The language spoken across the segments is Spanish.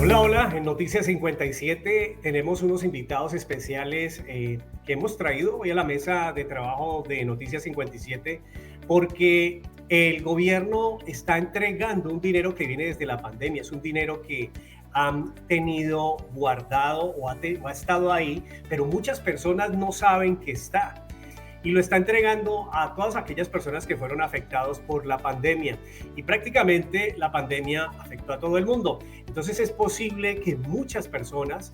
Hola, hola. En Noticias 57 tenemos unos invitados especiales que hemos traído hoy a la mesa de trabajo de Noticias 57 porque el gobierno está entregando un dinero que viene desde la pandemia. Es un dinero que han tenido guardado o ha estado ahí, pero muchas personas no saben que está y lo está entregando a todas aquellas personas que fueron afectados por la pandemia. Y prácticamente la pandemia afectó a todo el mundo. Entonces es posible que muchas personas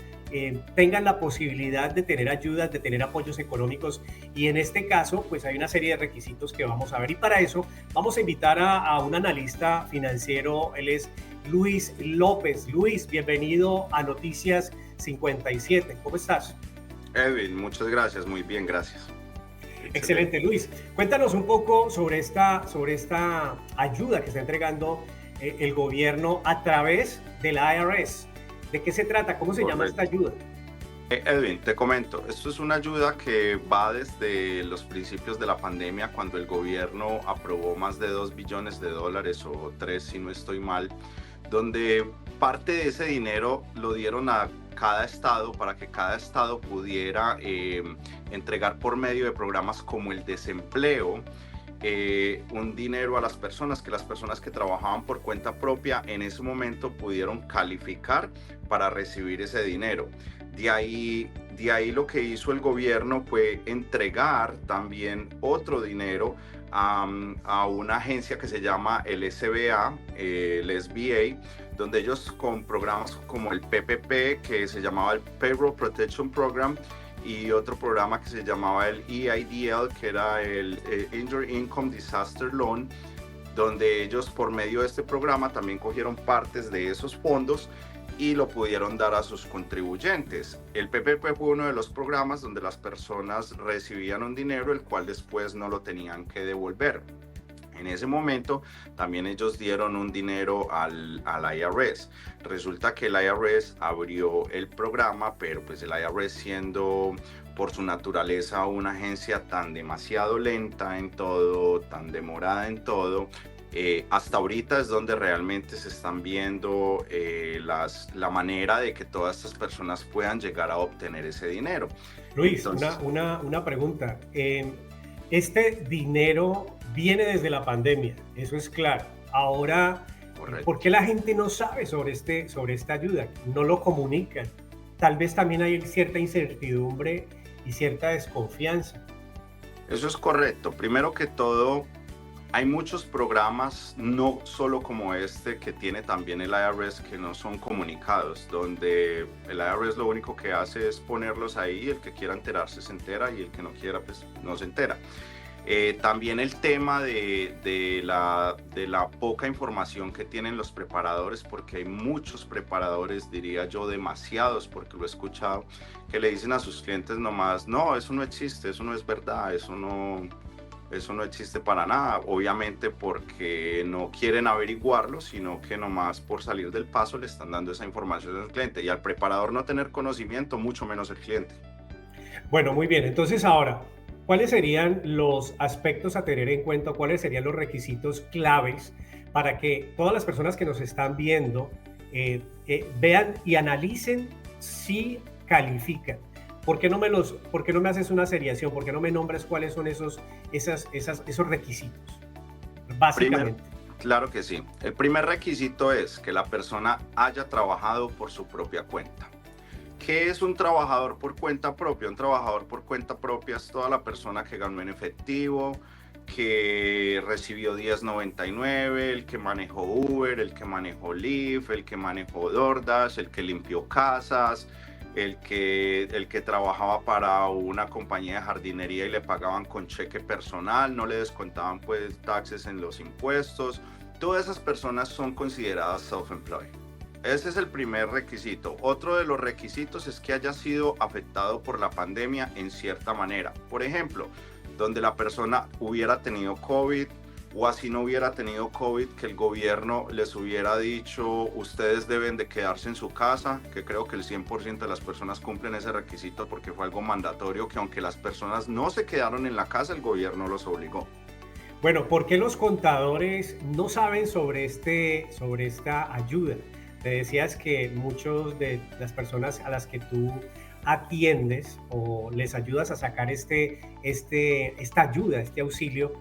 tengan la posibilidad de tener ayudas, de tener apoyos económicos. Y en este caso, pues hay una serie de requisitos que vamos a ver. Y para eso vamos a invitar a un analista financiero. Él es Luis López. Luis, bienvenido a Noticias 57. ¿Cómo estás? Edwin, muchas gracias, muy bien, gracias. Excelente, Excelente. Luis. Cuéntanos un poco sobre esta ayuda que está entregando el gobierno a través del IRS. ¿De qué se trata? ¿Cómo se llama esta Correcto. ayuda? Edwin, te comento, esto es una ayuda que va desde los principios de la pandemia, cuando el gobierno aprobó más de $2 billones o 3 si no estoy mal, donde parte de ese dinero lo dieron a cada estado para que cada estado pudiera entregar por medio de programas como el desempleo un dinero a las personas que trabajaban por cuenta propia en ese momento pudieron calificar para recibir ese dinero. De ahí lo que hizo el gobierno fue entregar también otro dinero a una agencia que se llama el SBA, el SBA, donde ellos con programas como el PPP, que se llamaba el Payroll Protection Program, y otro programa que se llamaba el EIDL, que era el Injury Income Disaster Loan, donde ellos por medio de este programa también cogieron partes de esos fondos y lo pudieron dar a sus contribuyentes. El PPP fue uno de los programas donde las personas recibían un dinero el cual después no lo tenían que devolver. En ese momento también ellos dieron un dinero al IRS. Resulta que el IRS abrió el programa, pero pues el IRS, siendo por su naturaleza una agencia tan demasiado lenta en todo, tan demorada en todo, hasta ahorita es donde realmente se están viendo la manera de que todas estas personas puedan llegar a obtener ese dinero. Luis, Entonces, una pregunta. Este dinero viene desde la pandemia, eso es claro. Ahora, ¿por correcto. qué la gente no sabe sobre esta ayuda? No lo comunican. Tal vez también hay cierta incertidumbre y cierta desconfianza. Eso es correcto. Primero que todo, hay muchos programas, no solo como este, que tiene también el IRS, que no son comunicados, donde el IRS lo único que hace es ponerlos ahí, el que quiera enterarse se entera y el que no quiera pues no se entera. También el tema de la poca información que tienen los preparadores, porque hay muchos preparadores, diría yo demasiados, porque lo he escuchado, que le dicen a sus clientes nomás, no, eso no existe, eso no es verdad, eso no existe para nada, obviamente porque no quieren averiguarlo, sino que nomás por salir del paso le están dando esa información al cliente, y al preparador no tener conocimiento, mucho menos el cliente. Bueno, muy bien. Entonces ahora, ¿cuáles serían los aspectos a tener en cuenta? ¿Cuáles serían los requisitos claves para que todas las personas que nos están viendo vean y analicen si califican? ¿Por qué no me haces una seriación? ¿Por qué no me nombras cuáles son esos requisitos? Primer, Básicamente. claro que sí. El primer requisito es que la persona haya trabajado por su propia cuenta. ¿Qué es un trabajador por cuenta propia? Un trabajador por cuenta propia es toda la persona que ganó en efectivo, que recibió 1099, el que manejó Uber, el que manejó Lyft, el que manejó DoorDash, el que limpió casas, el que trabajaba para una compañía de jardinería y le pagaban con cheque personal, no le descontaban pues taxes en los impuestos. Todas esas personas son consideradas self-employed. Ese es el primer requisito. Otro de los requisitos es que haya sido afectado por la pandemia en cierta manera. Por ejemplo, donde la persona hubiera tenido COVID, o así no hubiera tenido COVID, que el gobierno les hubiera dicho, ustedes deben de quedarse en su casa, que creo que el 100% de las personas cumplen ese requisito porque fue algo mandatorio, que aunque las personas no se quedaron en la casa, el gobierno los obligó. Bueno, ¿por qué los contadores no saben sobre esta ayuda? te decías que muchos de las personas a las que tú atiendes o les ayudas a sacar esta ayuda, este auxilio,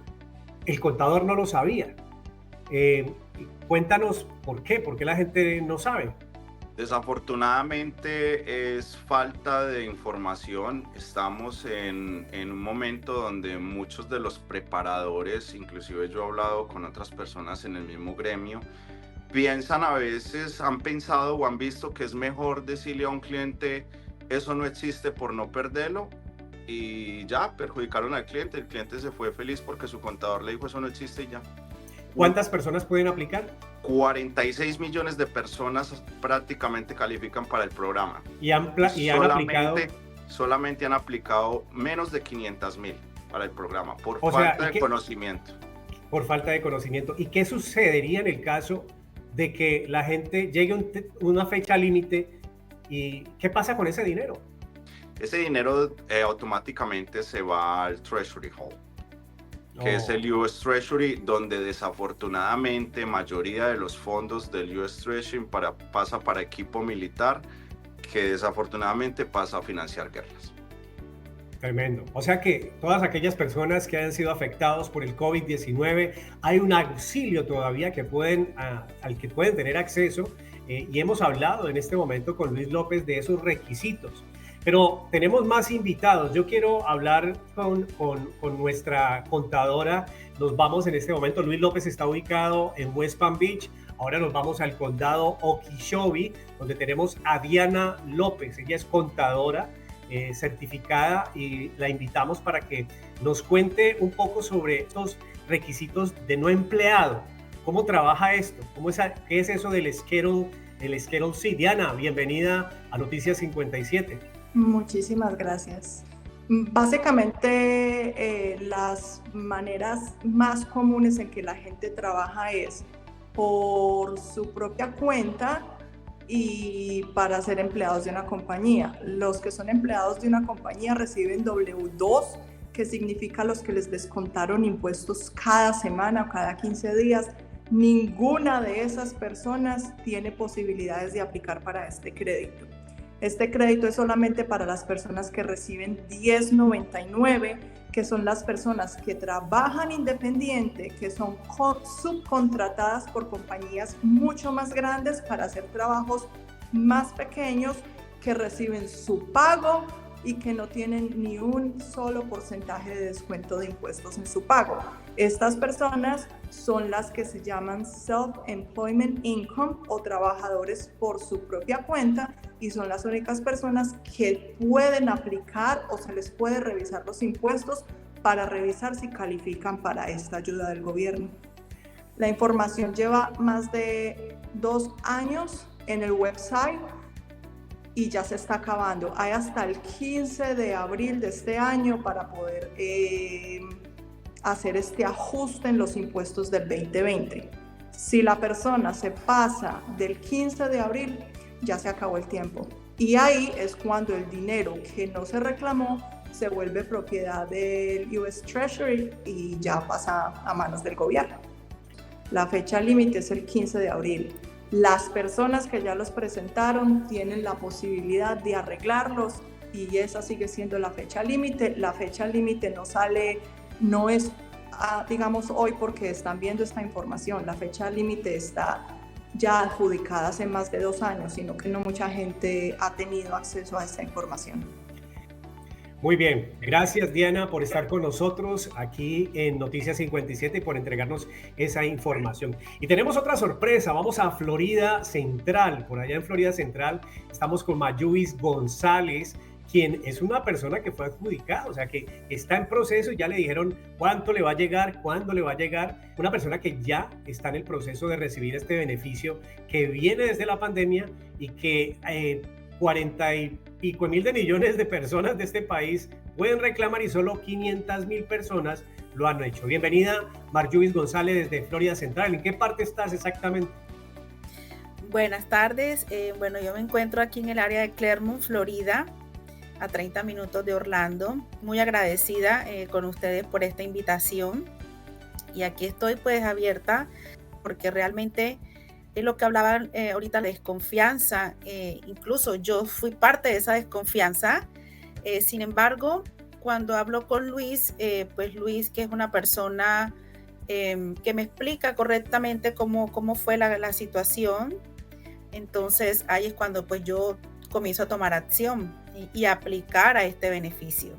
el contador no lo sabía. Eh, Cuéntanos por qué la gente no sabe. Desafortunadamente es falta de información. Estamos en un momento donde muchos de los preparadores, inclusive yo he hablado con otras personas en el mismo gremio, piensan a veces, han pensado o han visto que es mejor decirle a un cliente, eso no existe por no perderlo, y ya perjudicaron al cliente. El cliente se fue feliz porque su contador le dijo, eso no existe y ya. ¿Cuántas personas pueden aplicar? 46 millones de personas prácticamente califican para el programa. Y han aplicado. Solamente han aplicado menos de 500,000 para el programa por falta de conocimiento. Por falta de conocimiento. ¿Y qué sucedería en el caso de que la gente llegue a una fecha límite y qué pasa con ese dinero? Ese dinero automáticamente se va al Treasury Hall, que es el US Treasury, donde desafortunadamente mayoría de los fondos del US Treasury pasa para equipo militar, que desafortunadamente pasa a financiar guerras. Tremendo. O sea que todas aquellas personas que hayan sido afectados por el COVID-19, hay un auxilio todavía al que pueden tener acceso, y hemos hablado en este momento con Luis López de esos requisitos. Pero tenemos más invitados. Yo quiero hablar con nuestra contadora. Nos vamos en este momento. Luis López está ubicado en West Palm Beach. Ahora nos vamos al condado Okeechobee, donde tenemos a Diana López. Ella es contadora certificada y la invitamos para que nos cuente un poco sobre estos requisitos de no empleado. ¿Cómo trabaja esto? ¿Qué es eso del Schedule C? Diana, bienvenida a Noticias 57. Muchísimas gracias. Básicamente, las maneras más comunes en que la gente trabaja es por su propia cuenta y para ser empleados de una compañía. Los que son empleados de una compañía reciben W2, que significa los que les descontaron impuestos cada semana o cada 15 días. Ninguna de esas personas tiene posibilidades de aplicar para este crédito. Este crédito es solamente para las personas que reciben 1099, que son las personas que trabajan independiente, que son subcontratadas por compañías mucho más grandes para hacer trabajos más pequeños, que reciben su pago y que no tienen ni un solo porcentaje de descuento de impuestos en su pago. Estas personas son las que se llaman Self-Employment Income o trabajadores por su propia cuenta, y son las únicas personas que pueden aplicar o se les puede revisar los impuestos para revisar si califican para esta ayuda del gobierno. La información lleva más de 2 años en el website y ya se está acabando. Hay hasta el 15 de abril de este año para poder hacer este ajuste en los impuestos del 2020. Si la persona se pasa del 15 de abril, ya se acabó el tiempo. Y ahí es cuando el dinero que no se reclamó se vuelve propiedad del US Treasury y ya pasa a manos del gobierno. La fecha límite es el 15 de abril. Las personas que ya los presentaron tienen la posibilidad de arreglarlos y esa sigue siendo la fecha límite. La fecha límite no es, digamos, hoy porque están viendo esta información. La fecha límite está ya adjudicada hace más de 2 años, sino que no mucha gente ha tenido acceso a esta información. Muy bien, gracias Diana por estar con nosotros aquí en Noticias 57 y por entregarnos esa información. Y tenemos otra sorpresa, vamos a Florida Central. Por allá en Florida Central estamos con Mayuvis González, quien es una persona que fue adjudicada, o sea que está en proceso y ya le dijeron cuánto le va a llegar, cuándo le va a llegar. Una persona que ya está en el proceso de recibir este beneficio que viene desde la pandemia y que 40 y pico mil de millones de personas de este país pueden reclamar y solo 500,000 personas lo han hecho. Bienvenida Mayuvis González desde Florida Central. ¿En qué parte estás exactamente? Buenas tardes. Bueno, yo me encuentro aquí en el área de Clermont, Florida, a 30 minutos de Orlando. Muy agradecida con ustedes por esta invitación. Y aquí estoy pues abierta porque realmente lo que hablaban ahorita de desconfianza, incluso yo fui parte de esa desconfianza. Sin embargo, cuando hablo con Luis, pues Luis, que es una persona que me explica correctamente cómo fue la situación, entonces ahí es cuando pues yo comienzo a tomar acción y aplicar a este beneficio.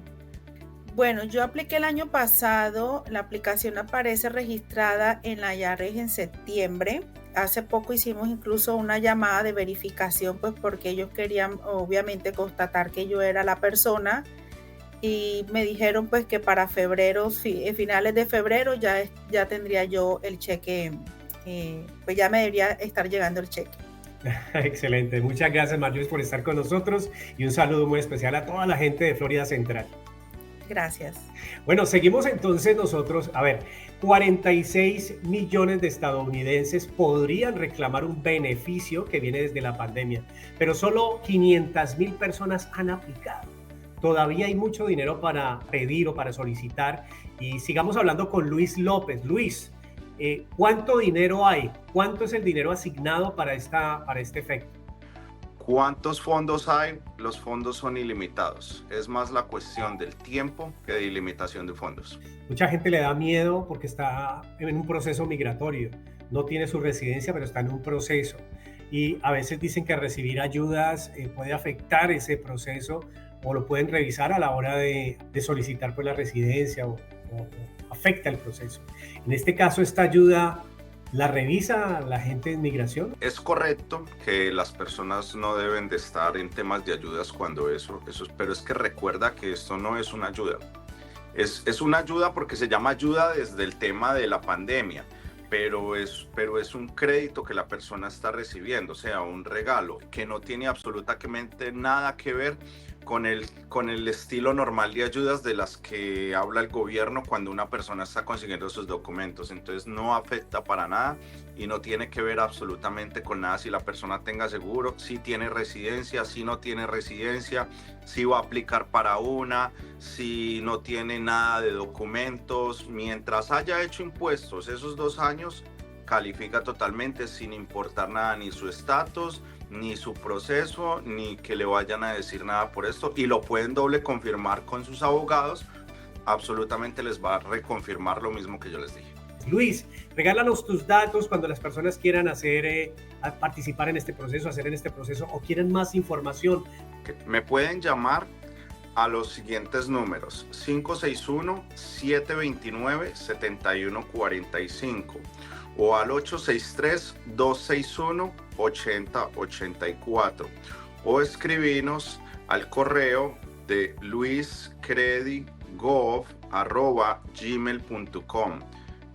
Bueno, yo apliqué el año pasado, la aplicación aparece registrada en la IARES en septiembre. Hace poco hicimos incluso una llamada de verificación, pues porque ellos querían obviamente constatar que yo era la persona, y me dijeron pues que para febrero, finales de febrero ya tendría yo el cheque, pues ya me debería estar llegando el cheque. Excelente, muchas gracias Marjorie por estar con nosotros y un saludo muy especial a toda la gente de Florida Central. Gracias. Bueno, seguimos entonces nosotros. A ver, 46 millones de estadounidenses podrían reclamar un beneficio que viene desde la pandemia, pero solo 500,000 personas han aplicado. Todavía hay mucho dinero para pedir o para solicitar. Y sigamos hablando con Luis López. Luis, ¿cuánto dinero hay? ¿Cuánto es el dinero asignado para este efecto? ¿Cuántos fondos hay? Los fondos son ilimitados. Es más la cuestión del tiempo que de ilimitación de fondos. Mucha gente le da miedo porque está en un proceso migratorio. No tiene su residencia, pero está en un proceso. Y a veces dicen que recibir ayudas puede afectar ese proceso, o lo pueden revisar a la hora de solicitar pues la residencia, o afecta el proceso. En este caso, esta ayuda ¿la revisa la gente de inmigración? Es correcto que las personas no deben de estar en temas de ayudas cuando pero es que recuerda que esto no es una ayuda. Es una ayuda porque se llama ayuda desde el tema de la pandemia, pero es un crédito que la persona está recibiendo, o sea, un regalo que no tiene absolutamente nada que ver con el estilo normal de ayudas de las que habla el gobierno cuando una persona está consiguiendo sus documentos. Entonces no afecta para nada y no tiene que ver absolutamente con nada si la persona tenga seguro, si tiene residencia, si no tiene residencia, si va a aplicar para una, si no tiene nada de documentos. Mientras haya hecho impuestos esos 2 años, califica totalmente sin importar nada, ni su estatus, ni su proceso, ni que le vayan a decir nada por esto, y lo pueden doble confirmar con sus abogados. Absolutamente les va a reconfirmar lo mismo que yo les dije. Luis, regálanos tus datos cuando las personas quieran participar en este proceso, o quieren más información. Me pueden llamar a los siguientes números: 561-729-7145 o al 863-261-8084, o escribinos al correo de luiscredigov@gmail.com.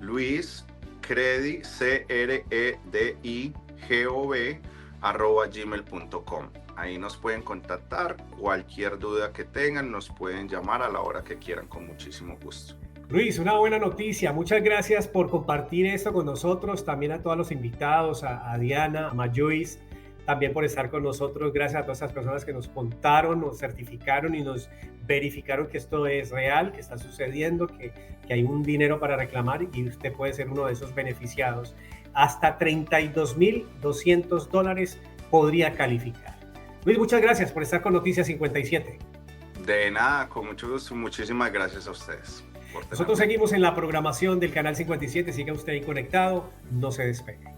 luiscredigov@gmail.com. Ahí nos pueden contactar. Cualquier duda que tengan, nos pueden llamar a la hora que quieran, con muchísimo gusto. Luis, una buena noticia. Muchas gracias por compartir esto con nosotros. También a todos los invitados, a Diana, a Mayois, también por estar con nosotros. Gracias a todas esas personas que nos contaron, nos certificaron y nos verificaron que esto es real, que está sucediendo, que hay un dinero para reclamar y usted puede ser uno de esos beneficiados. Hasta $32,200 podría calificar. Luis, muchas gracias por estar con Noticias 57. De nada, con mucho gusto. Muchísimas gracias a ustedes. Nosotros seguimos en la programación del Canal 57. Siga usted ahí conectado, no se despegue.